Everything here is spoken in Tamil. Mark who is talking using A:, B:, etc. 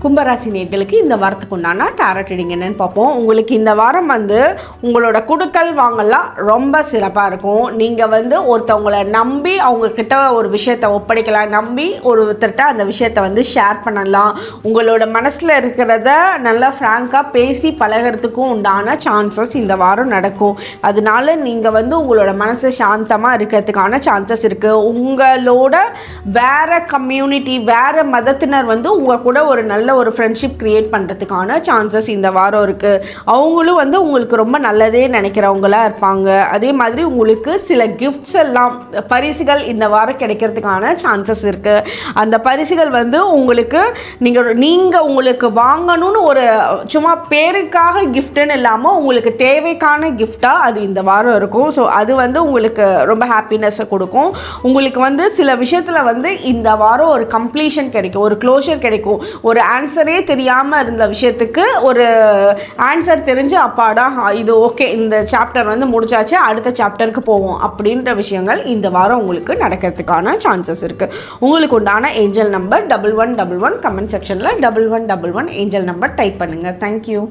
A: கும்பராசி நேயர்களுக்கு இந்த வாரத்துக்கு உண்டான டாரட் ரீடிங் என்னன்னு பார்ப்போம். உங்களுக்கு இந்த வாரம் உங்களோட குடுக்கல் வாங்கலாம் ரொம்ப சிறப்பாக இருக்கும். நீங்கள் ஒருத்தவங்களை நம்பி அவங்கக்கிட்ட ஒரு விஷயத்தை ஒப்படைக்கலாம், நம்பி ஒருத்தர்கிட்ட அந்த விஷயத்தை ஷேர் பண்ணலாம். உங்களோட மனசில் இருக்கிறத நல்லா ஃப்ராங்காக பேசி பழகிறதுக்கும் உண்டான சான்சஸ் இந்த வாரம் நடக்கும். அதனால நீங்கள் உங்களோட மனசு சாந்தமாக இருக்கிறதுக்கான சான்சஸ் இருக்குது. உங்களோட வேறு கம்யூனிட்டி வேறு மதத்தினர் உங்கள் கூட ஒரு நல்ல ஒரு ஃப்ரெண்ட்ஷிப் கிரியேட் பண்ணுறதுக்கான சான்சஸ் இந்த வாரம் இருக்குது. அவங்களும் உங்களுக்கு ரொம்ப நல்லதே நினைக்கிறவங்களா இருப்பாங்க. அதே மாதிரி உங்களுக்கு சில கிஃப்ட்ஸ் எல்லாம் பரிசுகள் இந்த வாரம் கிடைக்கிறதுக்கான சான்சஸ் இருக்குது. அந்த பரிசுகள் உங்களுக்கு நீங்கள் உங்களுக்கு வாங்கணும்னு ஒரு சும்மா பேருக்காக கிஃப்ட்டுன்னு இல்லாமல் உங்களுக்கு தேவைக்கான கிஃப்டாக அது இந்த வாரம் இருக்கும். ஸோ அது உங்களுக்கு ரொம்ப ஹாப்பினஸை கொடுக்கும். உங்களுக்கு சில விஷயத்தில் இந்த வாரம் ஒரு கம்ப்ளீஷன் கிடைக்கும், ஒரு க்ளோஷர் கிடைக்கும். ஒரு ஆன்சரே தெரியாமல் இருந்த விஷயத்துக்கு ஒரு ஆன்சர் தெரிஞ்சு அப்பாடா இது ஓகே, இந்த சாப்டர் முடிச்சாச்சு, அடுத்த சாப்டருக்கு போவோம் அப்படின்ற விஷயங்கள் இந்த வாரம் உங்களுக்கு நடக்கிறதுக்கான சான்சஸ் இருக்குது. உங்களுக்கு உண்டான ஏஞ்சல் நம்பர் 1111. கமெண்ட் செக்ஷனில் 1111 ஏஞ்சல் நம்பர் டைப் பண்ணுங்கள். தேங்க்யூ.